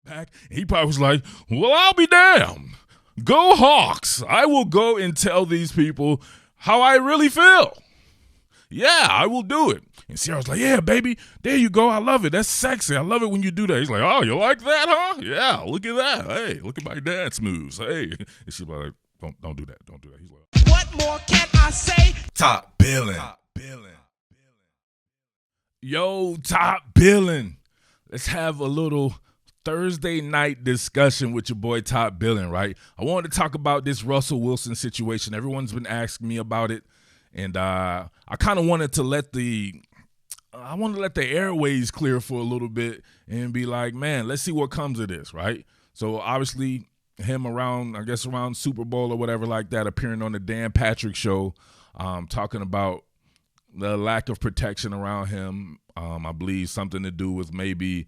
back. And he probably was like, well, I'll be damned. Go Hawks. I will go and tell these people how I really feel. Yeah, I will do it. And Sierra's like, yeah, baby, there you go. I love it. That's sexy. I love it when you do that. He's like, oh, you like that, huh? Yeah, look at that. Hey, look at my dance moves. Hey. And she's like, don't do that. Don't do that. He's like, what more can I say? Top Billin. Yo, Top Billin. Let's have a little Thursday night discussion with your boy Top Billin, right? I wanted to talk about this Russell Wilson situation. Everyone's been asking me about it. And I kind of wanted to let the airways clear for a little bit and be like, man, let's see what comes of this, right? So obviously him around Super Bowl or whatever like that, appearing on the Dan Patrick Show, talking about the lack of protection around him. I believe something to do with maybe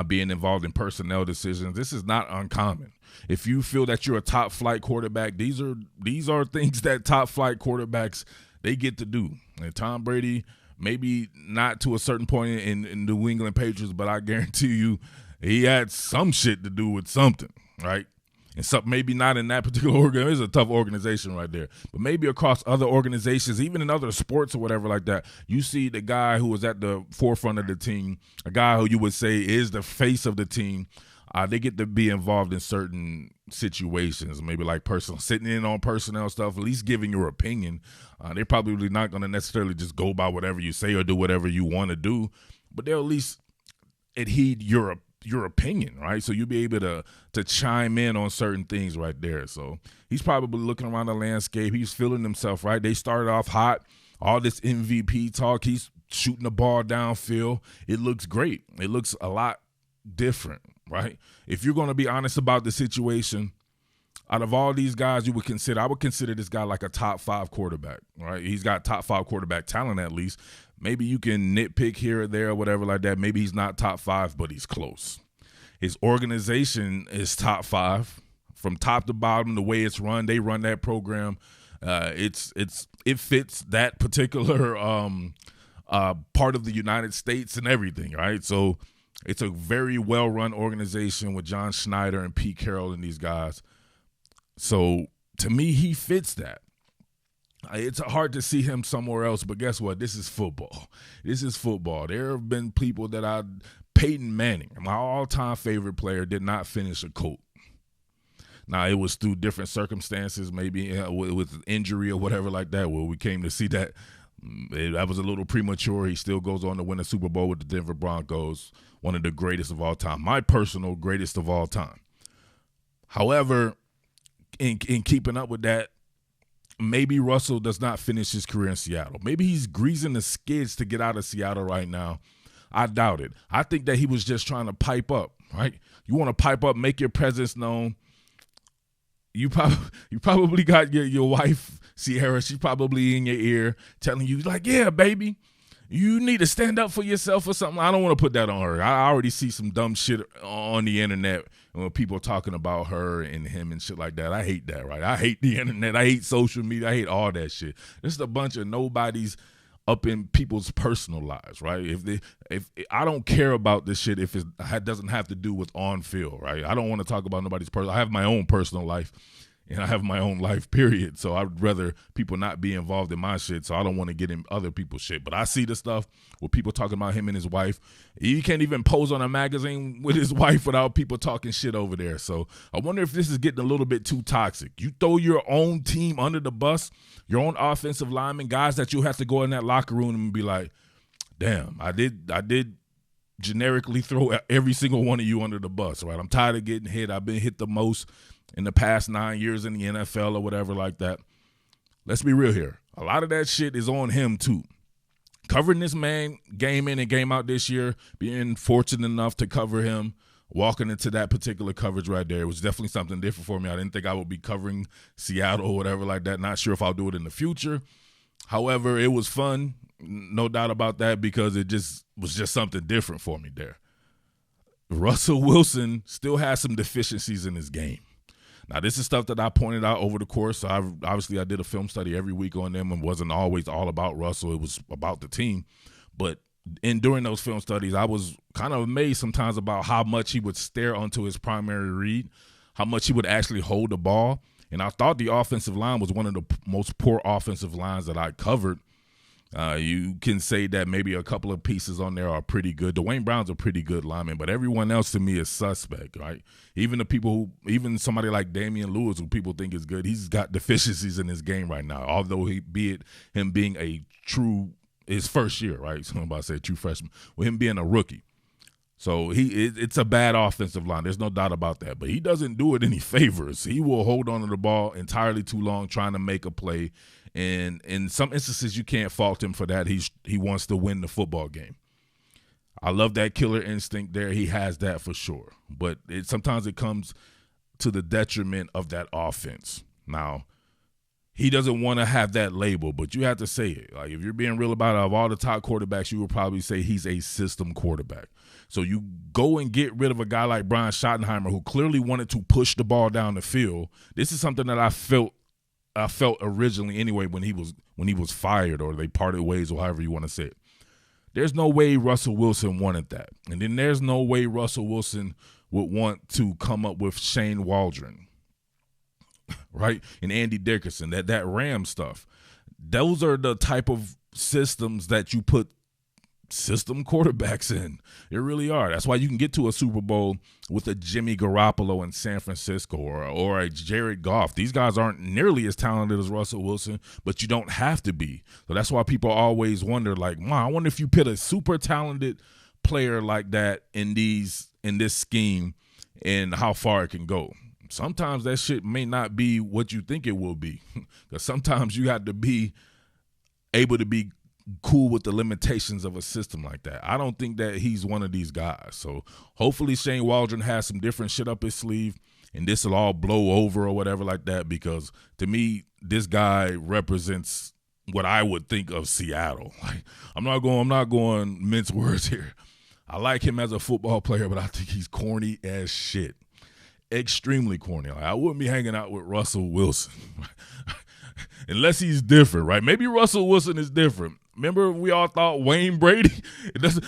being involved in personnel decisions. This is not uncommon. If you feel that you're a top flight quarterback, these are things that top flight quarterbacks they get to do. And Tom Brady, maybe not to a certain point in New England Patriots, but I guarantee you he had some shit to do with something, right? And some, maybe not in that particular organization. It's a tough organization right there. But maybe across other organizations, even in other sports or whatever like that, you see the guy who was at the forefront of the team, a guy who you would say is the face of the team, they get to be involved in certain situations, maybe like sitting in on personnel stuff, at least giving your opinion. They're probably not going to necessarily just go by whatever you say or do whatever you want to do, but they'll at least adhere your opinion, right? So you'll be able to chime in on certain things right there. So he's probably looking around the landscape. He's feeling himself, right? They started off hot. All this MVP talk. He's shooting the ball downfield. It looks great. It looks a lot different, right? If you're going to be honest about the situation, out of all these guys I would consider this guy like a top 5 quarterback, right? He's got top 5 quarterback talent at least. Maybe you can nitpick here or there or whatever like that. Maybe he's not top 5, but he's close. His organization is top 5 from top to bottom. The way it's run, they run that program. It fits that particular part of the United States and everything, right? So it's a very well-run organization with John Schneider and Pete Carroll and these guys. So to me, he fits that. It's hard to see him somewhere else, but guess what? This is football. There have been people Peyton Manning, my all-time favorite player, did not finish a Colt. Now, it was through different circumstances, maybe with injury or whatever like that, where we came to see that that was a little premature. He still goes on to win a Super Bowl with the Denver Broncos, one of the greatest of all time, my personal greatest of all time. However, in keeping up with that, maybe Russell does not finish his career in Seattle. Maybe he's greasing the skids to get out of Seattle right now. I doubt it. I think that he was just trying to pipe up, right? You want to pipe up, make your presence known. You probably got your wife, Sierra, she's probably in your ear telling you, like, yeah, baby, you need to stand up for yourself or something. I don't want to put that on her. I already see some dumb shit on the internet when people are talking about her and him and shit like that. I hate that, right? I hate the internet. I hate social media. I hate all that shit. This is a bunch of nobodies up in people's personal lives, right? If I don't care about this shit if it doesn't have to do with on field, right? I don't want to talk about nobody's personal. I have my own personal life, and I have my own life, period. So I'd rather people not be involved in my shit, so I don't want to get in other people's shit. But I see the stuff where people talking about him and his wife. He can't even pose on a magazine with his wife without people talking shit over there. So I wonder if this is getting a little bit too toxic. You throw your own team under the bus, your own offensive linemen, guys that you have to go in that locker room and be like, damn, I did generically throw every single one of you under the bus, right? I'm tired of getting hit. I've been hit the most in the past 9 years in the NFL or whatever like that. Let's be real here. A lot of that shit is on him too. Covering this man game in and game out this year, being fortunate enough to cover him, walking into that particular coverage right there, it was definitely something different for me. I didn't think I would be covering Seattle or whatever like that. Not sure if I'll do it in the future. However, it was fun, no doubt about that, because it just was just something different for me there. Russell Wilson still has some deficiencies in his game. Now, this is stuff that I pointed out over the course. So I did a film study every week on them and wasn't always all about Russell. It was about the team. But And during those film studies, I was kind of amazed sometimes about how much he would stare onto his primary read, how much he would actually hold the ball. And I thought the offensive line was one of the most poor offensive lines that I covered. You can say that maybe a couple of pieces on there are pretty good. Dwayne Brown's a pretty good lineman, but everyone else to me is suspect, right? Even the people even somebody like Damian Lewis, who people think is good, he's got deficiencies in his game right now, although him being his first year, right? So I'm about to say true freshman, with him being a rookie. So it's a bad offensive line. There's no doubt about that. But he doesn't do it any favors. He will hold on to the ball entirely too long trying to make a play. And in some instances, you can't fault him for that. He wants to win the football game. I love that killer instinct there. He has that for sure. But sometimes it comes to the detriment of that offense. Now, he doesn't want to have that label, but you have to say it. Like, if you're being real about it, of all the top quarterbacks, you would probably say he's a system quarterback. So you go and get rid of a guy like Brian Schottenheimer, who clearly wanted to push the ball down the field. This is something that I felt originally anyway when he was fired, or they parted ways, or however you want to say it. There's no way Russell Wilson wanted that. And then there's no way Russell Wilson would want to come up with Shane Waldron, right? And Andy Dickerson, that Ram stuff. Those are the type of systems that you put system quarterbacks in. They really are. That's why you can get to a Super Bowl with a Jimmy Garoppolo in San Francisco or a Jared Goff. These guys aren't nearly as talented as Russell Wilson, but you don't have to be. So that's why people always wonder, like, I wonder if you put a super talented player like that in this scheme and how far it can go. Sometimes that shit may not be what you think it will be, because sometimes you have to be able to be cool with the limitations of a system like that. I don't think that he's one of these guys. So hopefully Shane Waldron has some different shit up his sleeve and this will all blow over or whatever like that, because to me, this guy represents what I would think of Seattle. Like, I'm not going mince words here. I like him as a football player, but I think he's corny as shit. Extremely corny. Like, I wouldn't be hanging out with Russell Wilson unless he's different, right? Maybe Russell Wilson is different. Remember, we all thought Wayne Brady?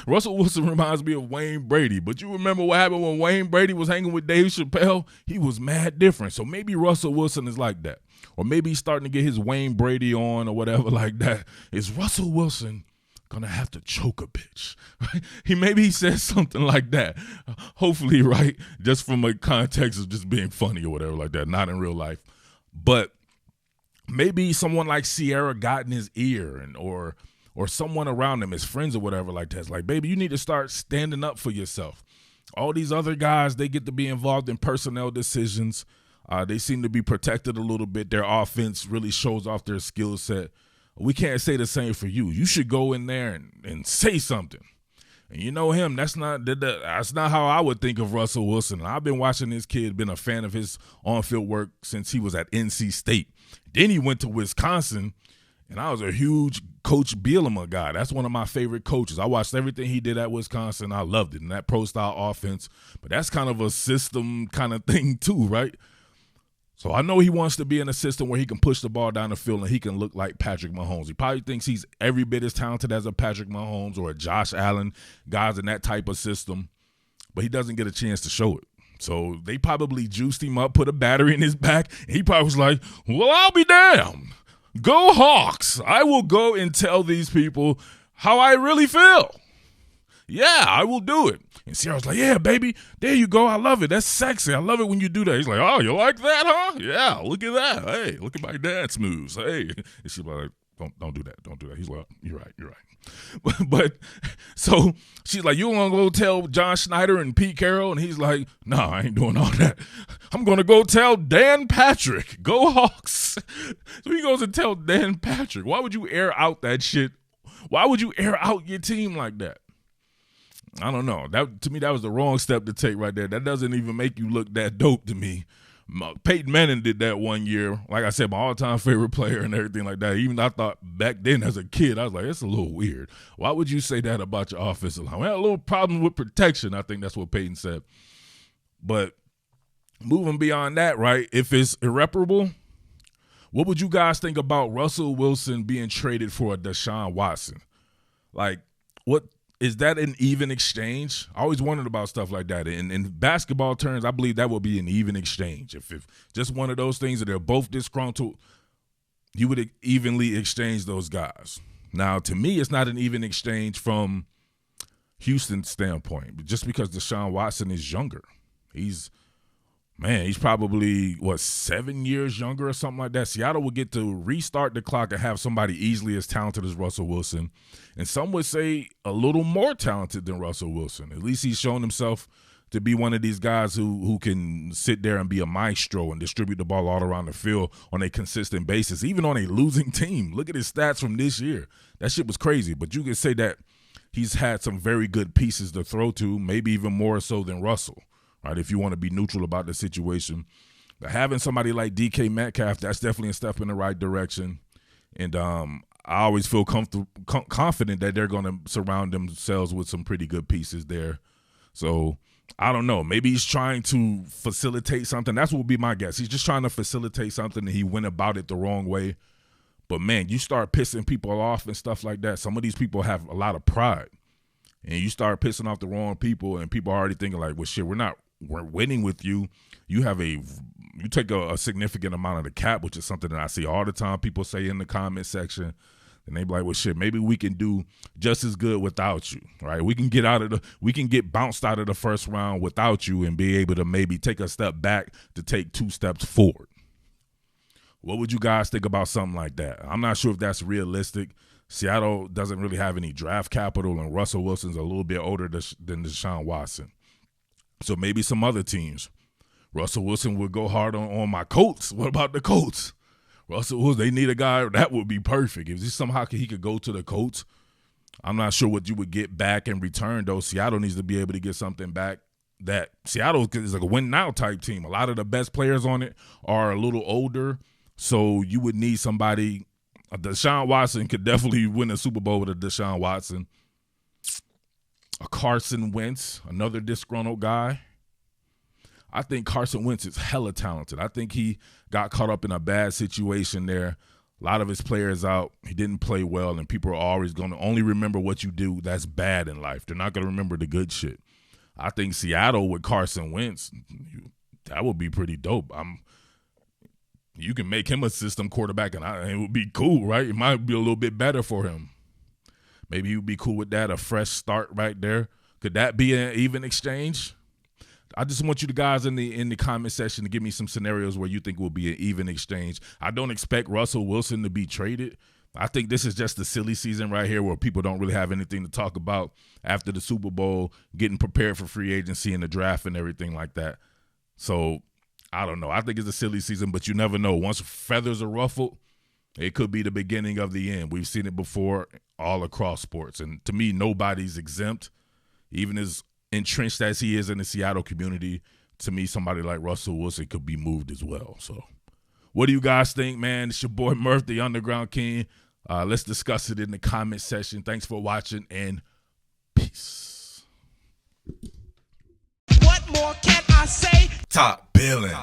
Russell Wilson reminds me of Wayne Brady. But you remember what happened when Wayne Brady was hanging with Dave Chappelle? He was mad different. So maybe Russell Wilson is like that. Or maybe he's starting to get his Wayne Brady on or whatever like that. Is Russell Wilson going to have to choke a bitch? Right? Maybe he says something like that. Hopefully, right? Just from a context of just being funny or whatever like that. Not in real life. But maybe someone like Sierra got in his ear or someone around him, his friends or whatever like that. It's like, baby, you need to start standing up for yourself. All these other guys, they get to be involved in personnel decisions. They seem to be protected a little bit. Their offense really shows off their skill set. We can't say the same for you. You should go in there and say something. And you know him, that's not how I would think of Russell Wilson. I've been watching this kid, been a fan of his on-field work since he was at NC State. Then he went to Wisconsin, and I was a huge Coach Billin guy. That's one of my favorite coaches. I watched everything he did at Wisconsin. I loved it, and that pro-style offense. But that's kind of a system kind of thing too, right? So I know he wants to be in a system where he can push the ball down the field and he can look like Patrick Mahomes. He probably thinks he's every bit as talented as a Patrick Mahomes or a Josh Allen, guys in that type of system, but he doesn't get a chance to show it. So they probably juiced him up, put a battery in his back, and he probably was like, well, I'll be damned. Go Hawks. I will go and tell these people how I really feel. Yeah, I will do it. And Sierra's like, yeah, baby, there you go. I love it. That's sexy. I love it when you do that. He's like, oh, you like that, huh? Yeah, look at that. Hey, look at my dance moves. Hey. And she's like, don't do that. Don't do that. He's like, you're right. But so she's like, you want to go tell John Schneider and Pete Carroll? And he's like, no, I ain't doing all that. I'm going to go tell Dan Patrick. Go Hawks. So he goes and tells Dan Patrick. Why would you air out that shit? Why would you air out your team like that? I don't know. That to me, that was the wrong step to take right there. That doesn't even make you look that dope to me. Peyton Manning did that one year. Like I said, my all-time favorite player and everything like that. Even I thought back then as a kid, I was like, it's a little weird. Why would you say that about your offensive line? We had a little problem with protection. I think that's what Peyton said. But moving beyond that, right, if it's irreparable, what would you guys think about Russell Wilson being traded for a Deshaun Watson? Like, what is that an even exchange? I always wondered about stuff like that. In basketball terms, I believe that would be an even exchange. If just one of those things that they're both disgruntled, you would evenly exchange those guys. Now, to me, it's not an even exchange from Houston's standpoint, just because Deshaun Watson is younger. He's probably, 7 years younger or something like that. Seattle would get to restart the clock and have somebody easily as talented as Russell Wilson. And some would say a little more talented than Russell Wilson. At least he's shown himself to be one of these guys who can sit there and be a maestro and distribute the ball all around the field on a consistent basis, even on a losing team. Look at his stats from this year. That shit was crazy. But you could say that he's had some very good pieces to throw to, maybe even more so than Russell. Right, if you want to be neutral about the situation. But having somebody like DK Metcalf, that's definitely a step in the right direction. And I always feel confident that they're going to surround themselves with some pretty good pieces there. So I don't know. Maybe he's trying to facilitate something. That's what would be my guess. He's just trying to facilitate something, and he went about it the wrong way. But, man, you start pissing people off and stuff like that. Some of these people have a lot of pride. And you start pissing off the wrong people, and people are already thinking like, well, shit, we're winning with you. You take a significant amount of the cap, which is something that I see all the time. People say in the comment section, and they be like, well, shit, maybe we can do just as good without you, right? We can get bounced out of the first round without you and be able to maybe take a step back to take 2 steps forward. What would you guys think about something like that? I'm not sure if that's realistic. Seattle doesn't really have any draft capital, and Russell Wilson's a little bit older than Deshaun Watson. So maybe some other teams. Russell Wilson would go hard on my Colts. What about the Colts? Russell Wilson, they need a guy. That would be perfect. If somehow he could go to the Colts, I'm not sure what you would get back in return, though. Seattle needs to be able to get something back. That Seattle is like a win-now type team. A lot of the best players on it are a little older, so you would need somebody. Deshaun Watson could definitely win a Super Bowl with a Deshaun Watson. A Carson Wentz, another disgruntled guy. I think Carson Wentz is hella talented. I think he got caught up in a bad situation there. A lot of his players out. He didn't play well, and people are always going to only remember what you do that's bad in life. They're not going to remember the good shit. I think Seattle with Carson Wentz, that would be pretty dope. You can make him a system quarterback, and it would be cool, right? It might be a little bit better for him. Maybe you'd be cool with that, a fresh start right there. Could that be an even exchange? I just want you guys in the comment section to give me some scenarios where you think will be an even exchange. I don't expect Russell Wilson to be traded. I think this is just the silly season right here where people don't really have anything to talk about after the Super Bowl, getting prepared for free agency and the draft and everything like that. So, I don't know. I think it's a silly season, but you never know. Once feathers are ruffled, it could be the beginning of the end. We've seen it before all across sports. And to me, nobody's exempt. Even as entrenched as he is in the Seattle community, to me, somebody like Russell Wilson could be moved as well. So what do you guys think, man? It's your boy Murph, the Underground King. Let's discuss it in the comment section. Thanks for watching, and peace. What more can I say? Top Billin.